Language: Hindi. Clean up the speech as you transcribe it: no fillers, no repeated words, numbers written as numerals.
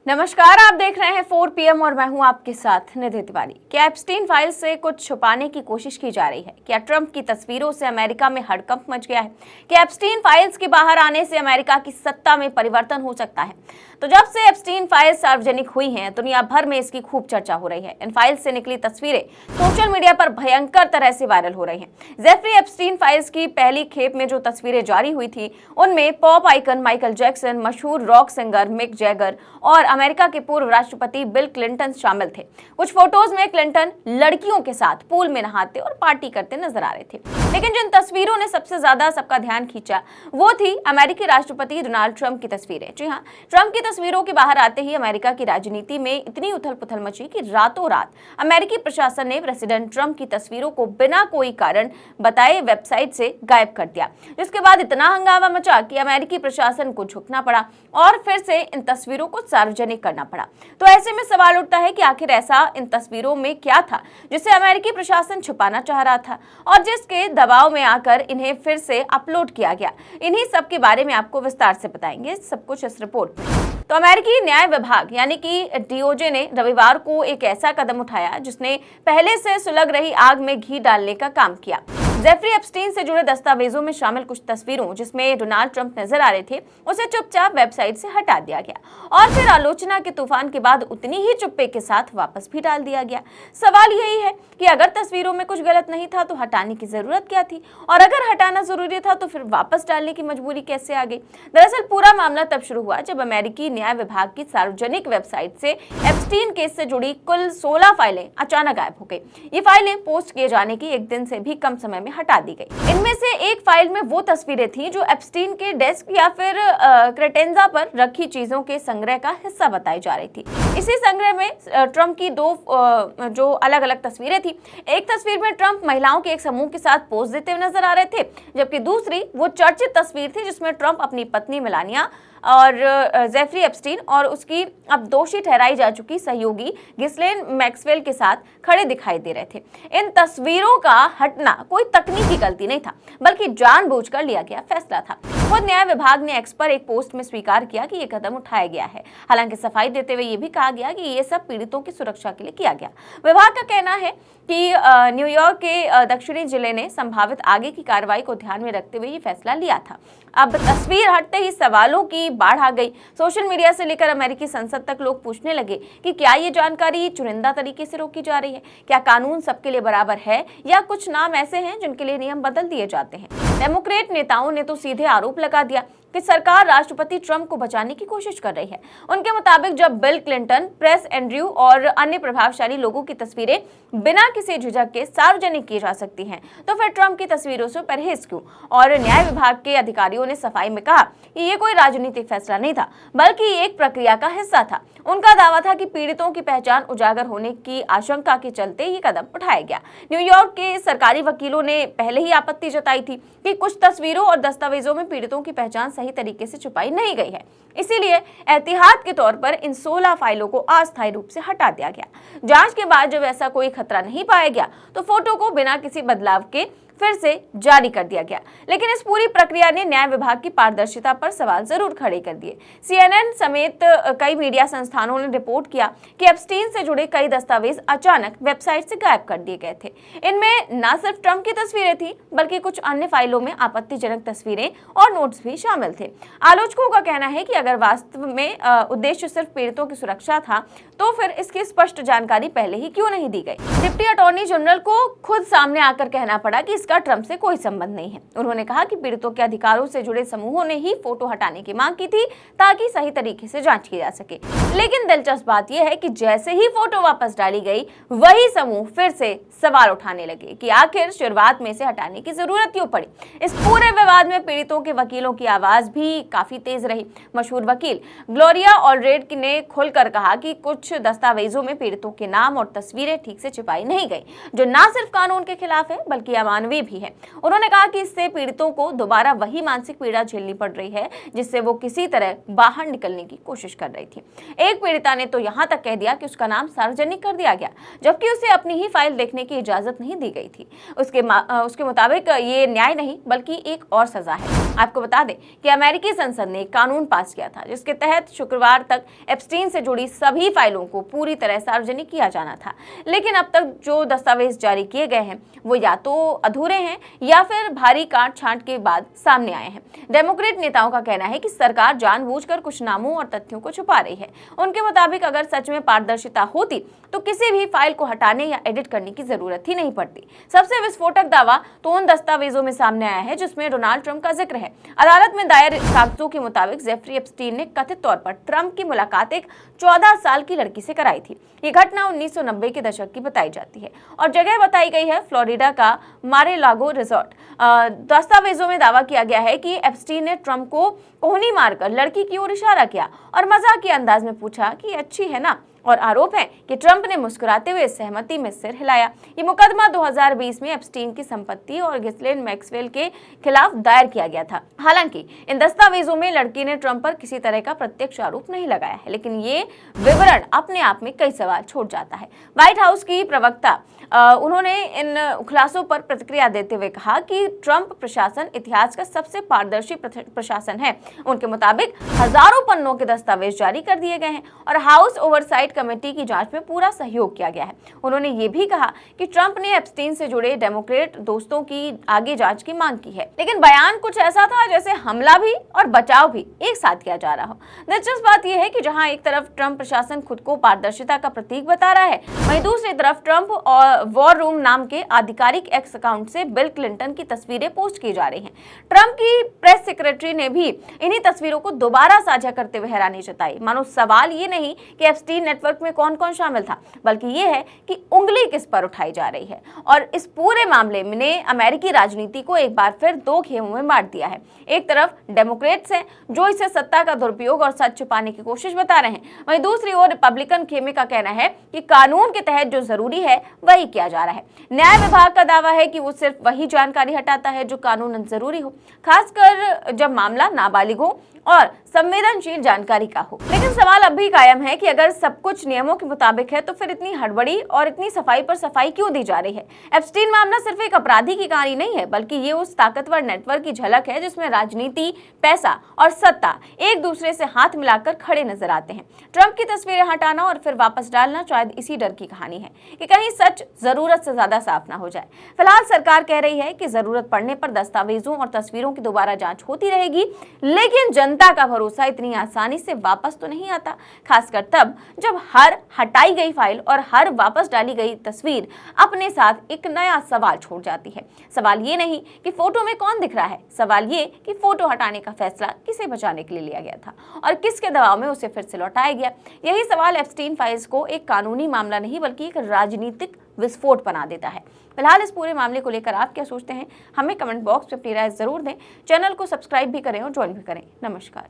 नमस्कार, आप देख रहे हैं 4 PM और मैं हूं आपके साथ निधि तिवारी। क्या एप्स्टीन फाइल से कुछ छुपाने की कोशिश की जा रही है? क्या ट्रंप की तस्वीरों से अमेरिका में हड़कंप मच गया है? क्या एप्स्टीन फाइल्स के बाहर आने से अमेरिका की सत्ता में परिवर्तन हो सकता है? तो जब से एप्स्टीन फाइल्स सार्वजनिक हुई हैं, दुनिया भर में इसकी खूब चर्चा हो रही है। इन फाइल्स से निकली तस्वीरें सोशल मीडिया पर भयंकर तरह से वायरल हो रही हैं। जेफरी एप्स्टीन फाइल्स की पहली खेप में जो तस्वीरें जारी हुई थी, उनमें पॉप आइकन माइकल जैक्सन, मशहूर रॉक सिंगर मिक जैगर और अमेरिका के पूर्व राष्ट्रपति बिल क्लिंटन शामिल थे। कुछ फोटोज में क्लिंटन लड़कियों के साथ पूल में नहाते और पार्टी करते नजर आ रहे थे। लेकिन जिन तस्वीरों ने सबसे ज्यादा सबका ध्यान खींचा, वो थी अमेरिकी राष्ट्रपति डोनाल्ड ट्रंप की तस्वीरें। जी हाँ, ट्रंप की तस्वीरों के बाहर आते ही अमेरिका की राजनीति में इतनी उथल पुथल मची कि रातों रात अमेरिकी प्रशासन ने प्रेसिडेंट ट्रंप की तस्वीरों को बिना कोई कारण बताए वेबसाइट से गायब कर दिया, जिसके बाद इतना हंगामा मचा कि अमेरिकी प्रशासन को झुकना पड़ा और फिर से इन तस्वीरों को सार्वजनिक करना पड़ा। तो ऐसे में सवाल उठता है कि आखिर ऐसा इन तस्वीरों में क्या था जिसे अमेरिकी प्रशासन छुपाना चाह रहा था और जिसके दबाव में आकर इन्हें फिर से अपलोड किया गया। इन्हीं सब के बारे में आपको विस्तार से बताएंगे सब कुछ इस रिपोर्ट में। तो अमेरिकी न्याय विभाग यानी कि डीओजे ने रविवार को एक ऐसा कदम उठाया जिसने पहले से सुलग रही आग में घी डालने का काम किया। जेफरी एप्स्टीन से जुड़े दस्तावेजों में शामिल कुछ तस्वीरों जिसमें डोनाल्ड ट्रंप नजर आ रहे थे, उसे चुपचाप वेबसाइट से हटा दिया गया और फिर आलोचना के तूफान के बाद उतनी ही चुप्पे के साथ वापस भी डाल दिया गया। सवाल यही है कि अगर तस्वीरों में कुछ गलत नहीं था तो हटाने की जरूरत क्या थी, और अगर हटाना जरूरी था तो फिर वापस डालने की मजबूरी कैसे आ गई? दरअसल पूरा मामला तब शुरू हुआ जब अमेरिकी न्याय विभाग की सार्वजनिक वेबसाइट से एप्स्टीन केस से जुड़ी कुल 16 फाइलें अचानक गायब हो गई। ये फाइलें पोस्ट किए जाने की एक दिन से भी कम समय में हटा दी गई। इनमें से एक फाइल में वो तस्वीरें थी जो एप्स्टीन के डेस्क या फिर क्रेटेंजा पर रखी चीजों के संग्रह का हिस्सा बताई जा रही थी। इसी संग्रह में ट्रंप की दो जो अलग अलग तस्वीरें थी। एक तस्वीर में ट्रंप महिलाओं के एक समूह के साथ पोज देते हुए नजर आ रहे थे, जबकि दूसरी वो चर्चित तस्वीर थी जिसमें ट्रंप अपनी पत्नी मेलानिया और जेफरी एप्स्टीन और उसकी अब दोषी ठहराई जा चुकी सहयोगी गिस्लेन मैक्सवेल के साथ खड़े दिखाई दे रहे थे। इन तस्वीरों का हटना कोई तकनीकी गलती नहीं था, बल्कि जानबूझकर लिया गया फैसला था। खुद न्याय विभाग ने एक्स पर एक पोस्ट में स्वीकार किया कि ये कदम उठाया गया है। हालांकि सफाई देते हुए ये भी कहा गया कि ये सब पीड़ितों की सुरक्षा के लिए किया गया। विभाग का कहना है कि न्यूयॉर्क के दक्षिणी जिले ने संभावित आगे की कार्रवाई को ध्यान में रखते हुए ये फैसला लिया था। अब तस्वीर हटते ही सवालों की बाढ़ आ गई। सोशल मीडिया से लेकर अमेरिकी संसद तक लोग पूछने लगे कि क्या ये जानकारी चुनिंदा तरीके से रोकी जा रही है? क्या कानून सबके लिए बराबर है या कुछ नाम ऐसे हैं जिनके लिए नियम बदल दिए जाते हैं? डेमोक्रेट नेताओं ने तो सीधे आरोप लगा दिया कि सरकार राष्ट्रपति ट्रंप को बचाने की कोशिश कर रही है। उनके मुताबिक जब बिल क्लिंटन, प्रेस एंड्रयू और अन्य प्रभावशाली लोगों की तस्वीरें बिना किसी झिझक के सार्वजनिक की जा सकती हैं, तो फिर ट्रंप की तस्वीरों से परहेज क्यों? और न्याय विभाग के अधिकारियों ने सफाई में कहा कि ये कोई राजनीतिक फैसला नहीं था, बल्कि एक प्रक्रिया का हिस्सा था। उनका दावा था कि पीड़ितों की पहचान उजागर होने की आशंका के चलते ये कदम उठाया गया। न्यूयॉर्क के सरकारी वकीलों ने पहले ही आपत्ति जताई थी कि कुछ तस्वीरों और दस्तावेजों में पीड़ितों की पहचान सही तरीके से छुपाई नहीं गई है। इसीलिए एहतियात के तौर पर इन 16 फाइलों को अस्थायी रूप से हटा दिया गया। जांच के बाद जब ऐसा कोई खतरा नहीं पाया गया तो फोटो को बिना किसी बदलाव के फिर से जारी कर दिया गया। लेकिन इस पूरी प्रक्रिया ने न्याय विभाग की पारदर्शिता पर सवाल जरूर खड़े कर दिए। CNN समेत कई मीडिया संस्थानों ने रिपोर्ट किया कि एप्स्टीन से जुड़े कई दस्तावेज अचानक वेबसाइट से गायब कर दिए गए थे। इनमें न सिर्फ ट्रंप की तस्वीरें थी, बल्कि कुछ अन्य फाइलों में आपत्तिजनक तस्वीरें और नोट्स भी शामिल थे। आलोचकों का कहना है कि अगर वास्तव में उद्देश्य सिर्फ पीड़ितों की सुरक्षा था, तो फिर इसकी स्पष्ट जानकारी पहले ही क्यों नहीं दी गई? डिप्टी अटॉर्नी जनरल को खुद सामने आकर कहना पड़ा कि इसका ट्रंप से कोई संबंध नहीं है। उन्होंने कहा कि पीड़ितों के अधिकारों से जुड़े समूहों ने ही फोटो हटाने की मांग की थी ताकि सही तरीके से जांच की जा सके। लेकिन दिलचस्प बात यह है कि जैसे ही फोटो वापस डाली गई, वही समूह फिर से सवाल उठाने लगे कि आखिर शुरुआत में से हटाने की जरूरत क्यों पड़ी। इस पूरे विवाद में पीड़ितों के वकीलों की आवाज भी काफी तेज रही। मशहूर वकील ग्लोरिया ऑलरेड ने खुलकर कहा कि कुछ दस्तावेजों में पीड़ितों के नाम और तस्वीरें ठीक से छुपाई नहीं गई, जो न सिर्फ कानून के खिलाफ है बल्कि अमानवीय अभी भी है। उन्होंने कहा कि इससे पीड़ितों को दोबारा वही मानसिक पीड़ा झेलनी पड़ रही है जिससे वो किसी तरह बाहर निकलने की कोशिश कर रही थी। एक पीड़िता ने तो यहाँ तक कह दिया कि उसका नाम सार्वजनिक कर दिया गया, जबकि उसे अपनी ही फाइल देखने की इजाजत नहीं दी गई थी। उसके मुताबिक ये न्याय नहीं बल्कि एक और सजा है। आपको बता दें कि अमेरिकी संसद ने एक कानून पास किया था जिसके तहत शुक्रवार तक एप्स्टीन से जुड़ी सभी फाइलों को पूरी तरह सार्वजनिक किया जाना था, लेकिन अब तक जो दस्तावेज जारी किए गए हैं वो या तो अधूरे हैं या फिर भारी काट छांट के बाद सामने आए हैं। डेमोक्रेट नेताओं का कहना है कि सरकार जानबूझकर कुछ नामों और तथ्यों को छुपा रही है। उनके मुताबिक अगर सच में पारदर्शिता होती तो किसी भी फाइल को हटाने या एडिट करने की जरूरत ही नहीं पड़ती। सबसे विस्फोटक दावा तो उन दस्तावेजों में सामने आया है जिसमें डोनाल्ड ट्रंप का जिक्र है। अदालत में दायर कागजों के मुताबिक जेफरी एप्स्टीन ने कथित तौर पर ट्रंप की मुलाकात एक 14 साल की लड़की से कराई थी। ये घटना 1990 के दशक की बताई जाती है और जगह बताई गई है फ्लोरिडा का मारे-लागो रिजॉर्ट। दस्तावेजों में दावा किया गया है कि एप्स्टीन ने ट्रंप को कोहनी मारकर लड़की की ओर इशारा किया और मजाक के अंदाज में पूछा कि अच्छी है ना, और आरोप है कि ट्रंप ने मुस्कुराते हुए सहमति में सिर हिलाया। ये मुकदमा 2020 में एप्स्टीन की संपत्ति और गिस्लेन मैक्सवेल के खिलाफ दायर किया गया था। हालांकि इन दस्तावेजों में लड़की ने ट्रंप पर किसी तरह का प्रत्यक्ष आरोप नहीं लगाया है, लेकिन ये विवरण अपने आप में कई सवाल छोड़ जाता है। व्हाइट हाउस की प्रवक्ता उन्होंने इन खुलासों पर प्रतिक्रिया देते हुए कहा कि ट्रंप प्रशासन इतिहास का सबसे पारदर्शी प्रशासन है। उनके मुताबिक हजारों पन्नों के दस्तावेज जारी कर दिए गए हैं और हाउस ओवरसाइट कमेटी की जांच में पूरा सहयोग किया गया है। उन्होंने ये भी कहा कि ट्रंप ने एप्स्टीन से जुड़े डेमोक्रेट दोस्तों की आगे जांच की मांग की है, लेकिन बयान कुछ ऐसा था जैसे हमला भी और बचाव भी एक साथ किया जा रहा हो। दिलचस्प बात यह है कि जहां एक तरफ ट्रंप प्रशासन खुद को पारदर्शिता का प्रतीक बता रहा है, वहीं दूसरी तरफ ट्रंप और वॉर रूम नाम के आधिकारिक एक्स अकाउंट से बिल क्लिंटन की तस्वीरें पोस्ट की जा रही हैं। ट्रंप की प्रेस सेक्रेटरी ने भी इन्हीं तस्वीरों को दोबारा साझा करते हुए हैरानी जताई। मानो सवाल ये नहीं कि एप्स्टीन नेटवर्क में कौन कौन शामिल था, बल्कि ये है कि उंगली किस पर उठाई जा रही है। और इस पूरे मामले ने अमेरिकी राजनीति को एक बार फिर दो खेमों में बांट दिया है। एक तरफ डेमोक्रेट्स हैं जो इसे सत्ता का दुरुपयोग और सच छुपाने की कोशिश बता रहे हैं, वहीं दूसरी ओर रिपब्लिकन खेमे का कहना है कि कानून के तहत जो जरूरी है वही किया जा रहा है। न्याय विभाग का दावा है कि वो सिर्फ वही जानकारी हटाता है जो कानूनन जरूरी हो, खासकर जब मामला नाबालिग हो और संवेदनशील जानकारी का हो। लेकिन सवाल अब भी कायम है कि अगर सब कुछ नियमों के मुताबिक है तो फिर इतनी हड़बड़ी और इतनी सफाई पर सफाई क्यों दी जा रही है। एप्स्टीन मामला सिर्फ एक अपराधी की कहानी नहीं है, बल्कि ये उस ताकतवर नेटवर्क की झलक है जिसमें राजनीति, पैसा और सत्ता एक दूसरे से हाथ मिलाकर खड़े नजर आते हैं। ट्रंप की तस्वीरें हटाना और फिर वापस डालना शायद इसी डर की कहानी है कि कहीं सच जरूरत से ज्यादा साफ ना हो जाए। फिलहाल सरकार कह रही है कि जरूरत पड़ने पर दस्तावेजों और तस्वीरों की दोबारा जांच होती रहेगी, लेकिन जनता का भरोसा इतनी आसानी से वापस तो नहीं आता, खासकर तब जब हर हटाई गई फाइल और हर वापस डाली गई तस्वीर अपने साथ एक नया सवाल छोड़ जाती है। सवाल ये नहीं कि फोटो में कौन दिख रहा है, सवाल ये कि फोटो हटाने का फैसला किसे बचाने के लिए लिया गया था और किसके दबाव में उसे फिर से लौटाया गया। यही सवाल एप्स्टीन फाइल्स को एक कानूनी मामला नहीं बल्कि एक राजनीतिक विस्फोट बना देता है। फिलहाल इस पूरे मामले को लेकर आप क्या सोचते हैं, हमें कमेंट बॉक्स में अपनी राय जरूर दें। चैनल को सब्सक्राइब भी करें और ज्वाइन भी करें। नमस्कार।